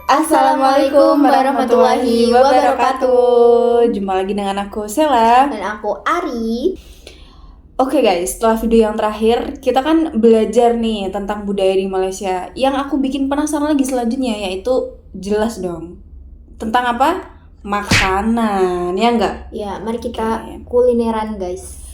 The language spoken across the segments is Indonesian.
Assalamualaikum warahmatullahi wabarakatuh. Jumpa lagi dengan aku Sela Dan aku Ari. Oke guys, setelah video yang terakhir kita kan belajar nih tentang budaya di Malaysia. Yang aku bikin penasaran lagi selanjutnya yaitu jelas dong tentang apa? Makanan, ya enggak? Ya, mari kita kulineran guys.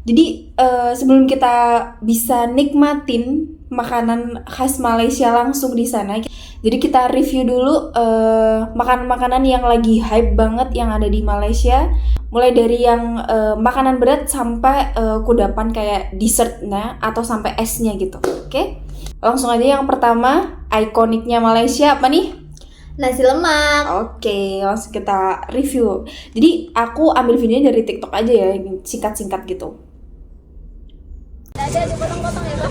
Jadi sebelum kita bisa nikmatin makanan khas Malaysia langsung di sana, jadi kita review dulu makanan-makanan yang lagi hype banget yang ada di Malaysia. Mulai dari yang makanan berat sampai kudapan kayak dessertnya atau sampai esnya gitu. Oke? Langsung aja yang pertama, ikoniknya Malaysia apa nih? Nasi lemak. Oke, langsung kita review. Jadi aku ambil videonya dari TikTok aja ya, yang singkat-singkat gitu. Ada dipotong-potong ya, Bang.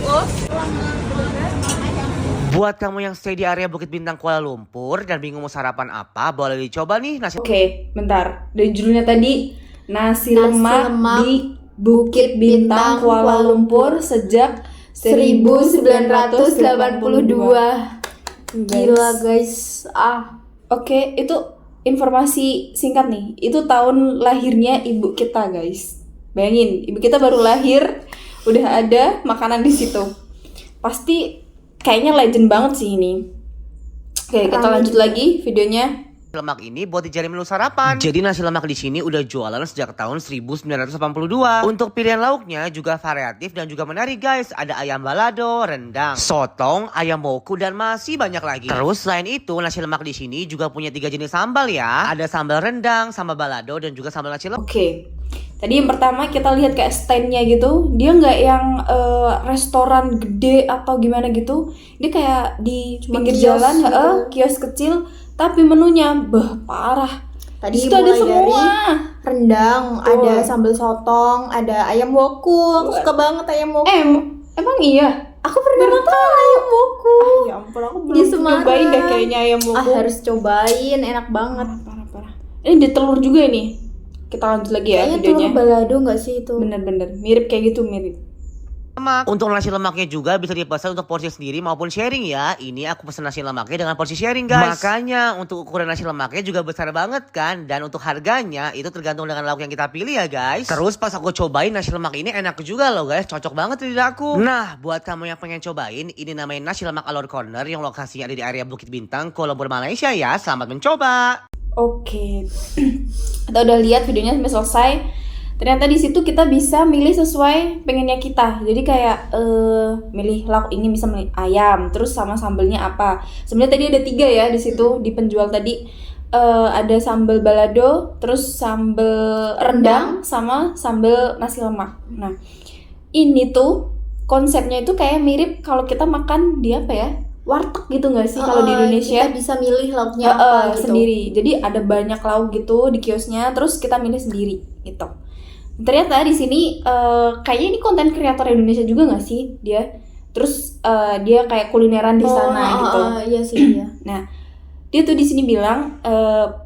Buat kamu yang stay di area Bukit Bintang Kuala Lumpur dan bingung mau sarapan apa, boleh dicoba nih nasi. Oke, bentar. Dari judulnya tadi nasi lemak lemak di Bukit Bintang Kuala Lumpur sejak 1982. Gila guys. Oke, itu informasi singkat nih. Itu tahun lahirnya ibu kita, guys. Bayangin, ibu kita baru lahir udah ada makanan di situ. Pasti kayaknya legend banget sih ini. Oke, kita lanjut lagi videonya. Lemak ini buat dijadi menu sarapan. Jadi nasi lemak di sini udah jualan sejak tahun 1982. Untuk pilihan lauknya juga variatif dan juga menarik guys. Ada ayam balado, rendang, sotong, ayam woku dan masih banyak lagi. Terus selain itu nasi lemak di sini juga punya 3 jenis sambal ya. Ada sambal rendang, sambal balado dan juga sambal nasi lemak. Oke. Tadi yang pertama kita lihat kayak stand-nya gitu. Dia nggak yang restoran gede atau gimana gitu. Dia kayak di pinggir jalan, kios kecil. Tapi menunya, parah. Tadi itu ada semua. Dari rendang, ada sambal sotong, ada ayam woku. Aku suka banget ayam woku. Emang iya? Aku pernah makan ayam woku. Ya ampun, aku belum nyobain deh kayaknya ayam woku. Harus cobain, enak banget. Parah. Ini ada telur juga nih. Kita lanjut lagi ya kayaknya videonya. Telur balado nggak sih itu? Bener-bener, mirip kayak gitu, mirip. Untuk nasi lemaknya juga bisa dipesan untuk porsi sendiri maupun sharing ya. Ini aku pesan nasi lemaknya dengan porsi sharing guys. Makanya untuk ukuran nasi lemaknya juga besar banget kan. Dan untuk harganya itu tergantung dengan lauk yang kita pilih ya guys. Terus pas aku cobain nasi lemak ini enak juga loh guys. Cocok banget di lidahku. Nah buat kamu yang pengen cobain, ini namanya nasi lemak Alor Corner yang lokasinya ada di area Bukit Bintang, Kuala Lumpur, Malaysia ya. Selamat mencoba. Oke. Kita udah lihat videonya sampai selesai. Ternyata di situ kita bisa milih sesuai pengennya kita. Jadi kayak milih lauk ini bisa milih ayam, terus sama sambelnya apa. Sebenarnya tadi ada 3 ya di situ di penjual tadi. Ada sambal balado, terus sambal rendang, sama sambal nasi lemak. Nah, ini tuh konsepnya itu kayak mirip kalau kita makan di apa ya? Warteg gitu nggak sih kalau di Indonesia? Kita bisa milih lauknya apa gitu. Sendiri. Jadi ada banyak lauk gitu di kiosnya, terus kita milih sendiri gitu. Ternyata di sini kayaknya ini konten kreator Indonesia juga nggak sih dia? Terus dia kayak kulineran di sana gitu. Iya sih iya. Nah, dia tuh di sini bilang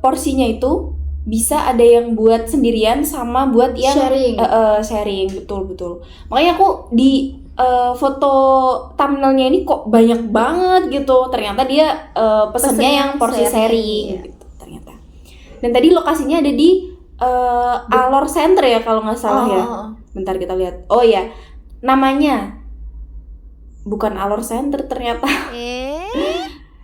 porsinya itu bisa ada yang buat sendirian sama buat yang sharing, betul. Makanya aku di foto thumbnailnya ini kok banyak banget gitu. Ternyata dia pesennya yang porsi sharing gitu ternyata. Dan tadi lokasinya ada di Alor Center ya kalau nggak salah ya. Bentar kita lihat. Oh ya, namanya bukan Alor Center ternyata.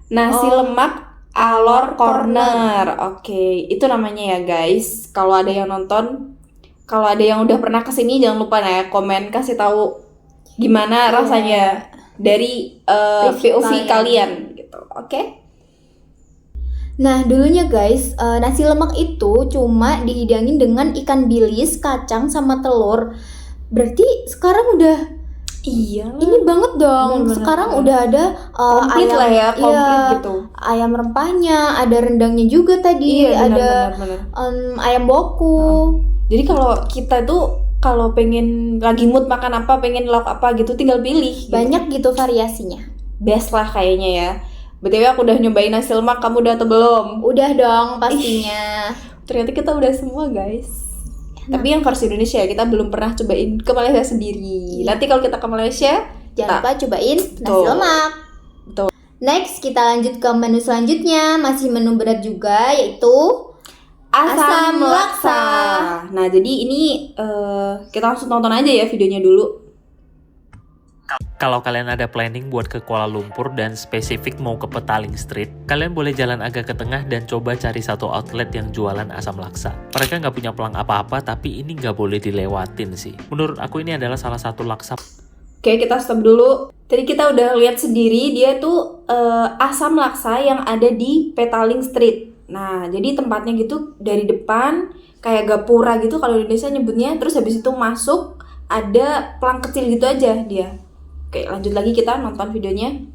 Nasi lemak Alor Corner. Oke, itu namanya ya guys. Kalau ada yang nonton, kalau ada yang udah pernah kesini jangan lupa ya komen kasih tahu gimana rasanya dari POV kalian gitu. Oke? Nah dulunya guys, nasi lemak itu cuma dihidangin dengan ikan bilis, kacang, sama telur. Berarti sekarang udah ini banget dong. Bener, sekarang udah ada komplit ayam, lah ya, komplit gitu. Ayam rempahnya, ada rendangnya juga tadi, ada ayam woku. Jadi kalau kita tuh kalau pengen lagi mood makan apa, pengen lauk apa gitu, tinggal pilih. Banyak gitu variasinya. Best lah kayaknya ya. BTW aku udah nyobain nasi lemak, kamu udah atau belum? Udah dong pastinya. Ternyata kita udah semua guys. Tapi yang versi Indonesia ya, kita belum pernah cobain ke Malaysia sendiri. Nanti kalau kita ke Malaysia, jangan lupa cobain nasi lemak. Betul. Next, kita lanjut ke menu selanjutnya, masih menu berat juga, yaitu Asam laksa. Nah, jadi ini kita langsung tonton aja ya videonya dulu. Kalau kalian ada planning buat ke Kuala Lumpur dan spesifik mau ke Petaling Street, kalian boleh jalan agak ke tengah dan coba cari satu outlet yang jualan asam laksa. Mereka nggak punya pelang apa-apa, tapi ini nggak boleh dilewatin sih. Menurut aku ini adalah salah satu laksa. Oke, kita stop dulu. Tadi kita udah lihat sendiri, dia tuh asam laksa yang ada di Petaling Street. Nah, jadi tempatnya gitu dari depan, kayak gapura gitu kalau di Indonesia nyebutnya. Terus habis itu masuk, ada pelang kecil gitu aja dia. Oke, lanjut lagi kita nonton videonya.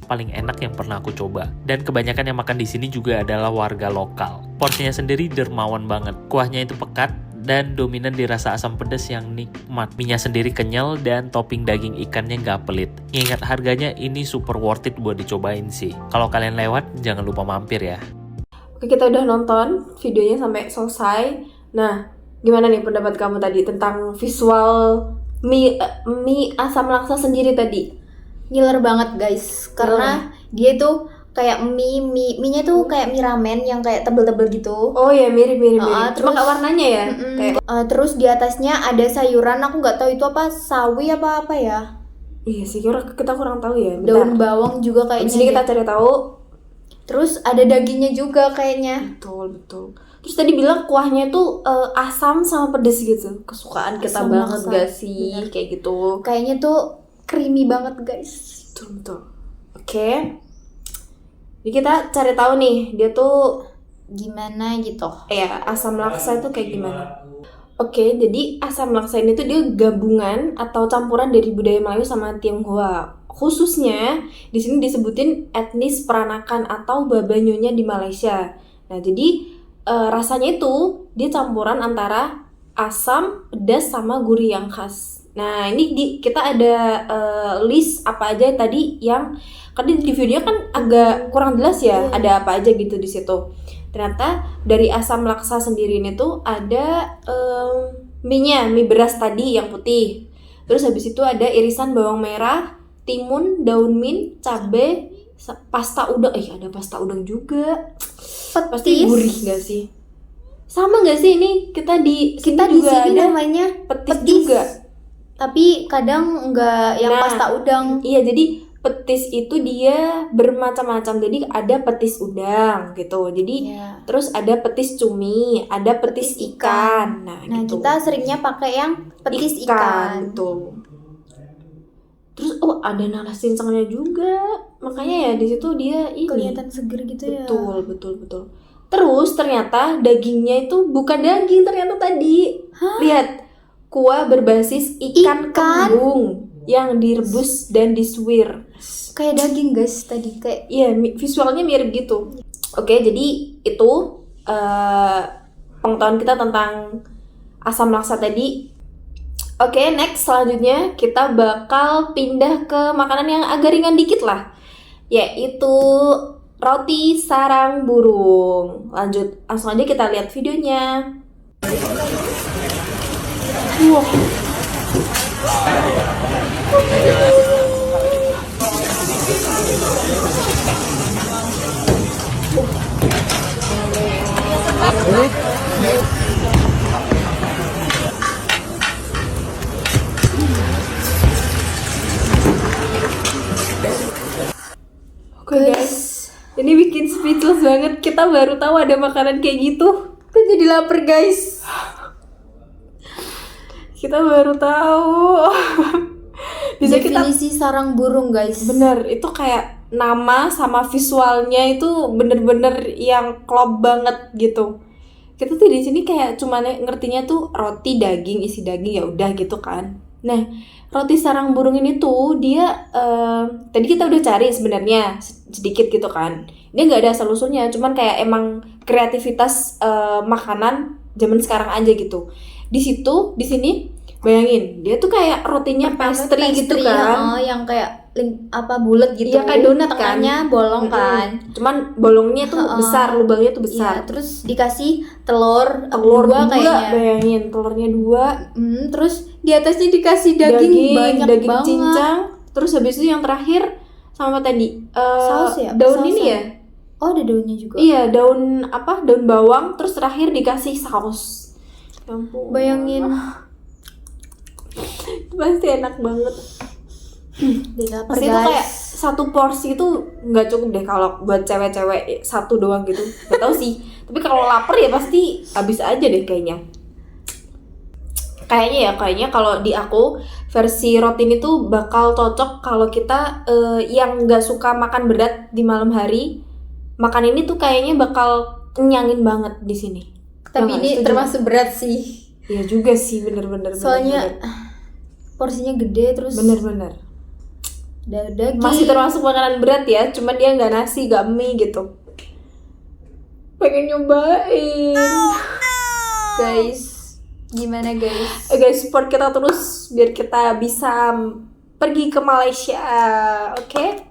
Paling enak yang pernah aku coba. Dan kebanyakan yang makan di sini juga adalah warga lokal. Porsinya sendiri dermawan banget. Kuahnya itu pekat dan dominan dirasa asam pedas yang nikmat. Minyak sendiri kenyal dan topping daging ikannya nggak pelit. Ingat harganya ini super worth it buat dicobain sih. Kalau kalian lewat jangan lupa mampir ya. Oke, kita udah nonton videonya sampai selesai. Nah, gimana nih pendapat kamu tadi tentang visual mie asam laksa sendiri tadi? ngiler banget guys, karena dia tuh kayak mie-nya tuh kayak mie ramen yang kayak tebel-tebel gitu. Oh ya, mirip. Cuma Terus nggak warnanya ya. Kayak terus di atasnya ada sayuran, aku nggak tahu itu apa, sawi apa ya. iya sih, kita kurang tahu ya. Daun bawang juga Di kayaknya. sini kita cari tahu. Terus ada dagingnya juga kayaknya. Betul. Terus tadi bilang kuahnya tuh asam sama pedes gitu. Kesukaan kita Asam banget laksa. gak sih? Bener. Kayak gitu. Kayaknya tuh creamy banget guys. Betul. Oke. Jadi kita cari tahu nih, dia tuh Gimana gitu. ya asam laksa itu kayak gimana? Oke, jadi asam laksa ini tuh dia gabungan atau campuran dari budaya Melayu sama Tionghoa. Khususnya di sini disebutin etnis Peranakan atau Babanyonya di Malaysia. Nah, jadi rasanya itu dia campuran antara asam, pedas sama gurih yang khas. Nah, ini kita ada list apa aja tadi yang karena di videonya kan agak kurang jelas ya, ada apa aja gitu di situ. Ternyata dari asam laksa sendiri ini tuh ada mie beras tadi yang putih. Terus habis itu ada irisan bawang merah, timun, daun mint, cabai, pasta udang. Ada pasta udang juga. Pasti gurih gak sih? Sama gak sih ini kita di Kita sini di juga sini ada namanya petis juga. Tapi kadang nggak yang Nah, pasta udang. Iya, jadi petis itu dia bermacam-macam. Jadi ada petis udang gitu. Jadi Iya. terus ada petis cumi, ada petis ikan. Nah, gitu. Kita seringnya pakai yang petis ikan. Betul. Terus ada nanas cincangnya juga. Makanya ya di situ dia ini Kelihatan seger gitu ya. Betul. Terus ternyata dagingnya itu bukan daging ternyata tadi. Lihat, kuah berbasis ikan kembung yang direbus dan disuir. Kayak daging guys tadi kayak. Iya, visualnya mirip gitu. Oke, jadi itu pengetahuan kita tentang asam laksa tadi. Oke, next selanjutnya kita bakal pindah ke makanan yang agak ringan dikit lah, yaitu roti sarang burung. Langsung aja kita lihat videonya. Wah. Oke guys, ini bikin speechless banget. Kita baru tahu ada makanan kayak gitu. Kita jadi lapar guys. Kita baru tahu. Bisa kita Definisi sarang burung guys. bener, itu kayak nama sama visualnya itu bener-bener yang klop banget gitu. Kita tuh di sini kayak cuman ngertinya tuh roti daging, isi daging ya udah gitu kan. Nah, roti sarang burung ini tuh dia tadi kita udah cari sebenarnya sedikit gitu kan. Dia nggak ada asal usulnya, cuman kayak emang kreativitas makanan zaman sekarang aja gitu. Di sini bayangin, dia tuh kayak rotinya pastry gitu kan. yang kayak bulat gitu. Iya, kayak donat kan. Tengahnya bolong kan. Cuman bolongnya tuh besar, lubangnya tuh besar. Iya, terus dikasih telur Dua kayaknya. bayangin, telurnya 2. Terus di atasnya dikasih daging banyak daging banget. cincang. Terus habis itu yang terakhir sama tadi Saus ya? daun Sausan. ini ya. Oh, ada daunnya juga. Iya, daun apa? Daun bawang, terus terakhir dikasih saus. Ya ampun. Bayangin. Itu pasti enak banget. Udah lapar, Pasti itu guys. kayak satu porsi itu nggak cukup deh kalau buat cewek-cewek satu doang gitu. Gak tau sih. Tapi kalau lapar ya pasti habis aja deh kayaknya. Kayaknya kalau di aku versi roti ini tuh bakal cocok kalau kita yang nggak suka makan berat di malam hari. Makan ini tuh kayaknya bakal kenyangin banget di sini. Tapi Ya nggak? ini Setuju termasuk berat sih. Iya juga sih, bener-bener. Soalnya porsinya gede terus bener-bener daging. masih termasuk makanan berat ya, cuman dia nggak nasi, nggak mie gitu. Pengen nyobain. Guys. Gimana guys? Guys, support kita terus biar kita bisa pergi ke Malaysia, oke?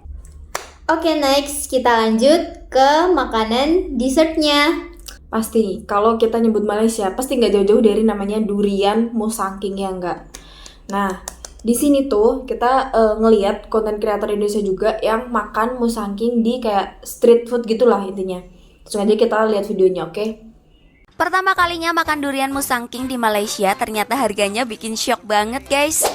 Oke, next kita lanjut ke makanan dessertnya. Pasti kalau kita nyebut Malaysia pasti nggak jauh-jauh dari namanya durian musangking, ya enggak? Nah, di sini tuh kita ngelihat konten kreator Indonesia juga yang makan musangking di kayak street food gitulah intinya. Langsung aja kita lihat videonya, oke? Pertama kalinya makan durian musangking di Malaysia, ternyata harganya bikin shock banget guys.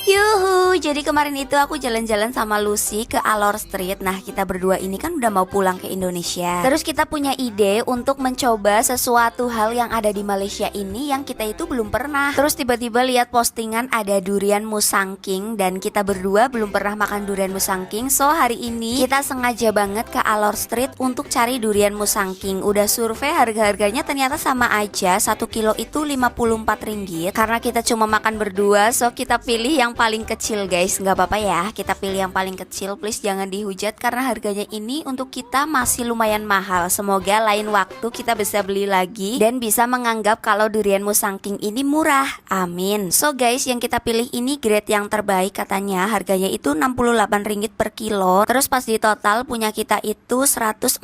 Yuhu, jadi kemarin itu aku jalan-jalan sama Lucy ke Alor Street. Nah, kita berdua ini kan udah mau pulang ke Indonesia. Terus kita punya ide untuk mencoba sesuatu hal yang ada di Malaysia ini yang kita itu belum pernah. Terus tiba-tiba lihat postingan ada durian musangking dan kita berdua belum pernah makan durian musangking. So, hari ini kita sengaja banget ke Alor Street untuk cari durian musangking. Udah survei harga-harganya ternyata sama aja. 1 kilo itu 54 ringgit. Karena kita cuma makan berdua, so kita pilih yang paling kecil guys. Nggak apa-apa ya, kita pilih yang paling kecil. Please jangan dihujat karena harganya ini untuk kita masih lumayan mahal. Semoga lain waktu kita bisa beli lagi dan bisa menganggap kalau durian musangking ini murah. Amin. So guys, yang kita pilih ini grade yang terbaik katanya. Harganya itu 68 ringgit per kilo. Terus pas di total punya kita itu 114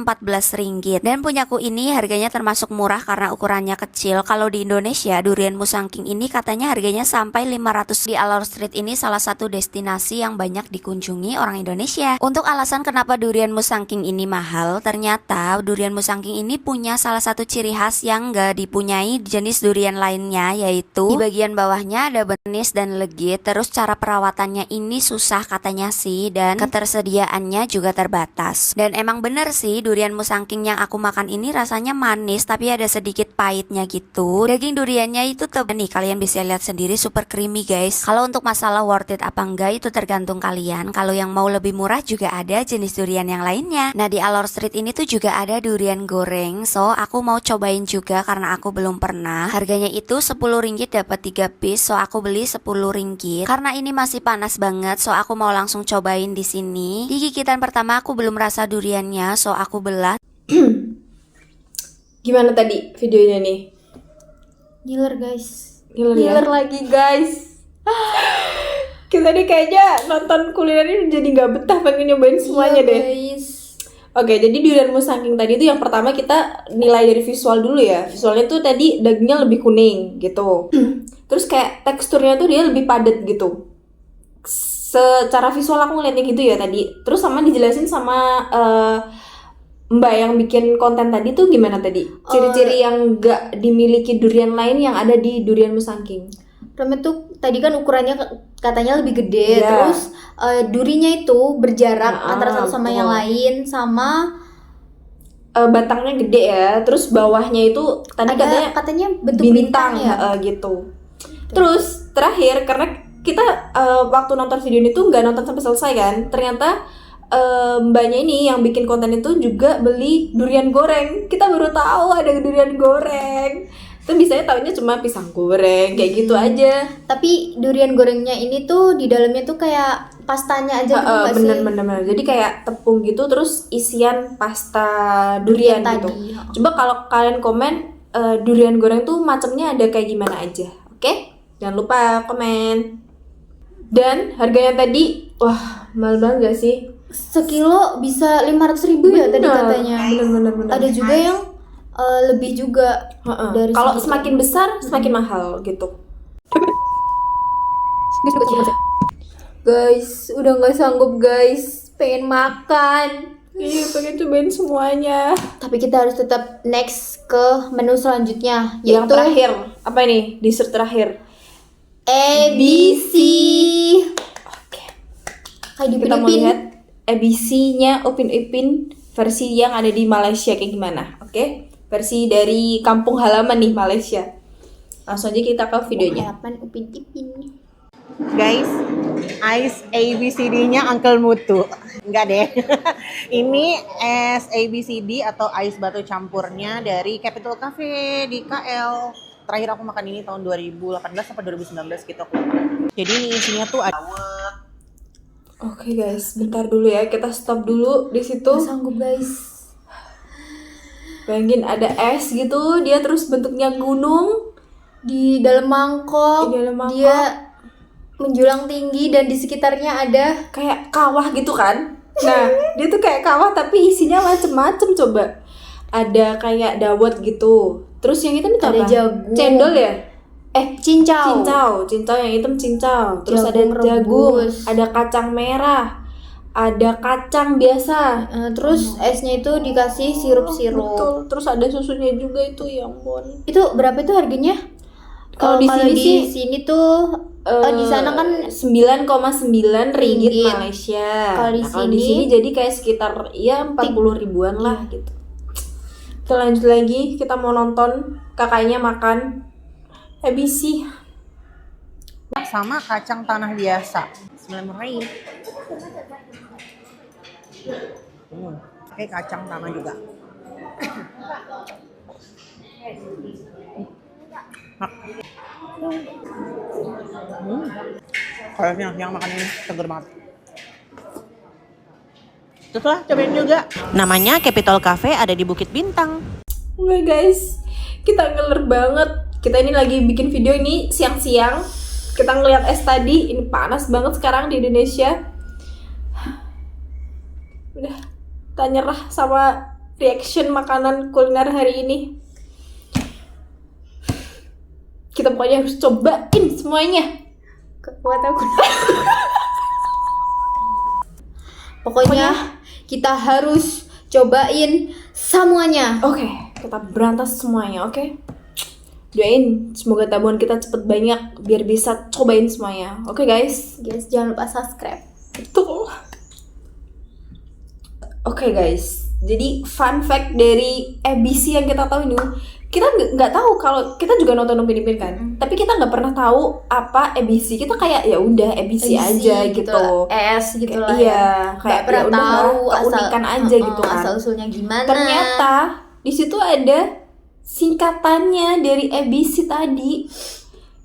ringgit. Dan punyaku ini harganya termasuk murah karena ukurannya kecil. Kalau di Indonesia durian musangking ini katanya harganya sampai 500. Di Alor Street ini salah satu destinasi yang banyak dikunjungi orang Indonesia. Untuk alasan kenapa durian musangking ini mahal, ternyata durian musangking ini punya salah satu ciri khas yang gak dipunyai jenis durian lainnya, yaitu di bagian bawahnya ada benis dan legit. Terus cara perawatannya ini susah katanya sih, dan ketersediaannya juga terbatas. Dan emang bener sih, durian musangking yang aku makan ini rasanya manis tapi ada sedikit pahitnya gitu. Daging duriannya itu tebal nih, kalian bisa lihat sendiri, super creamy guys. Kalau untuk masalah worth it apa enggak itu tergantung kalian. Kalau yang mau lebih murah juga ada jenis durian yang lainnya. Nah, di Alor Street ini tuh juga ada durian goreng. So, aku mau cobain juga karena aku belum pernah. Harganya itu 10 ringgit dapat 3 piece. So, aku beli 10 ringgit. Karena ini masih panas banget, so aku mau langsung cobain di sini. Di gigitan pertama aku belum rasa duriannya, so aku belah. Gimana tadi videonya nih? Ngiler guys. Ngiler ya? Ngiler lagi guys. Kita nih kayaknya nonton kuliner ini jadi nggak betah, pengen nyobain semuanya Iya, deh. guys. Oke, jadi durian musangking tadi itu yang pertama kita nilai dari visual dulu ya. Visualnya tuh tadi dagingnya lebih kuning gitu. Terus kayak teksturnya tuh dia lebih padat gitu. Secara visual aku ngeliatnya gitu ya tadi. Terus sama dijelasin sama Mbak yang bikin konten tadi tuh gimana tadi? Ciri-ciri yang nggak dimiliki durian lain yang ada di durian musangking. Pertama tuh tadi kan ukurannya katanya lebih gede, Iya. terus durinya itu berjarak Nah, antara satu sama betul. yang lain, sama Batangnya gede ya, terus bawahnya itu tadi ada katanya bentuk bintang ya. gitu. Terus terakhir karena kita waktu nonton video ini tuh nggak nonton sampai selesai kan, ternyata mbaknya ini yang bikin konten itu juga beli durian goreng. Kita baru tahu ada durian goreng. Itu biasanya taunya cuma pisang goreng kayak gitu aja. Tapi durian gorengnya ini tuh di dalamnya tuh kayak pastanya aja gitu nggak sih? Bener. Jadi kayak tepung gitu terus isian pasta durian gitu. tadi. Coba kalau kalian komen durian goreng tuh macamnya ada kayak gimana aja, oke? Jangan lupa komen. Dan harganya tadi, wah mahal banget gak sih? Sekilo bisa 500.000 ya tadi katanya. Bener. Ada juga yang lebih juga. Dari Kalau segitu. semakin besar semakin mahal gitu. Guys, udah nggak sanggup guys. pengen makan. Iya, pengen cobain semuanya. Tapi kita harus tetap next ke menu selanjutnya, Yang yaitu terakhir, apa ini? Dessert terakhir. ABC. Oke. Kayak di Kita mau Filipina. lihat ABC-nya Upin Ipin versi yang ada di Malaysia kayak gimana. Oke. Versi dari kampung halaman nih, Malaysia. Langsung aja kita ke videonya. Harapan Upin Ipin. Guys, ice ABCD-nya Uncle Mutu. Enggak deh. Ini es ABCD atau ice batu campurnya dari Capital Cafe di KL. Terakhir aku makan ini tahun 2018 sampai 2019 gitu aku makan. Jadi ini isinya tuh ada Oke guys, bentar dulu ya. Kita stop dulu di situ. Gak sanggup guys. Bayangin ada es gitu, dia terus bentuknya gunung. Di dalam mangkok. Di dalam mangkok. Dia menjulang tinggi dan di sekitarnya ada Kayak kawah gitu kan. Nah, dia tuh kayak kawah tapi isinya macem-macem coba. Ada kayak dawet gitu. Terus yang hitam itu Ada apa? jagung. Cendol ya? cincau. Cincau yang hitam cincau. Terus Jagung ada jagung, rebus. ada kacang merah, ada kacang biasa. Terus esnya itu dikasih sirup-sirup. Betul. Terus ada susunya juga itu, ya ampun. Itu berapa itu harganya? Kalau di sini sih, sini tuh di sana kan 9,9 ringgit Ringgit. Malaysia. Kalau di Kalau di sini- sini jadi kayak sekitar ya 40 ribuan lah gitu. Kita lanjut lagi, kita mau nonton kakaknya makan ABC. sama kacang tanah biasa. Bismillahirrahmanirrahim. Pakai kacang tanah juga. Kalau siang-siang makan ini seger banget. Terus lah, cobain juga. Namanya Capital Cafe, ada di Bukit Bintang. Oke guys, kita ngeler banget. Kita ini lagi bikin video ini siang-siang. Kita ngeliat es tadi, ini panas banget sekarang di Indonesia. Udah, tak nyerah sama reaction makanan kuliner hari ini. Kita pokoknya harus cobain semuanya. kuat aku. Pokoknya kita harus cobain semuanya. Oke, kita berantas semuanya, oke? Doain semoga tabungan kita cepet banyak biar bisa cobain semuanya. Oke guys? Guys, jangan lupa subscribe. Betul. Oke guys, jadi fun fact dari ABC yang kita tahu ini, kita nggak tahu kalau kita juga nonton Upin Ipin kan, tapi kita nggak pernah tahu apa ABC. Kita kayak ya udah ABC aja gitu. Es gitu lah. Iya, kayak Nggak pernah ya udah tahu keunikan aja gitu kan. asal usulnya gimana. Ternyata di situ ada singkatannya dari ABC tadi,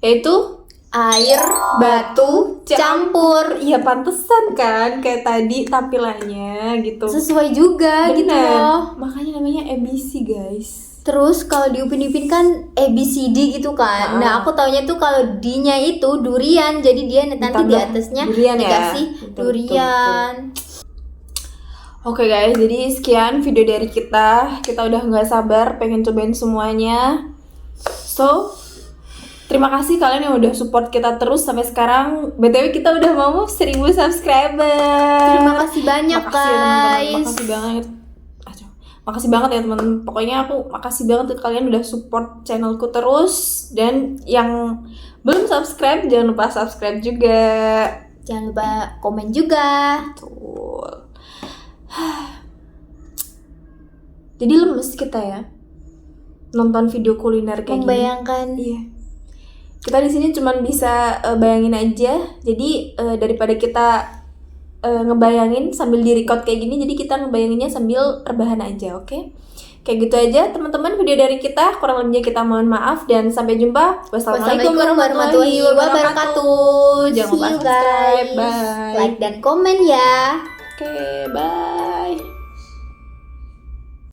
yaitu air batu campur. Iya pantesan kan kayak tadi tampilannya gitu. Sesuai juga gitu Bener. loh. Makanya namanya ABC guys. Terus kalau di Upin Ipin kan ABCD gitu kan. Nah, aku taunya tuh kalau D-nya itu durian. Jadi dia nanti di Ditambah atasnya durian ya? dikasih Betul, durian. Oke guys, jadi sekian video dari kita. Kita udah nggak sabar pengen cobain semuanya. So, terima kasih kalian yang udah support kita terus sampai sekarang. BTW kita udah mau 1000 subscriber. Terima kasih banyak Makasih ya, teman-teman. guys. Makasih banget. Aduh, makasih banget ya teman-teman. Pokoknya aku makasih banget ke kalian udah support channelku terus. Dan yang belum subscribe jangan lupa subscribe juga. Jangan lupa komen juga. Betul. Jadi lemes kita ya nonton video kuliner kayak gini. Membayangkan. Iya. Kita di sini cuman bisa bayangin aja. Jadi daripada kita ngebayangin sambil di-record kayak gini, jadi kita ngebayanginnya sambil rebahan aja, oke? Kayak gitu aja teman-teman video dari kita. Kurang lebihnya kita mohon maaf dan sampai jumpa. Wassalamualaikum warahmatullahi wabarakatuh. Jangan lupa See you, subscribe. guys. Bye. Like dan komen ya. Oke, bye.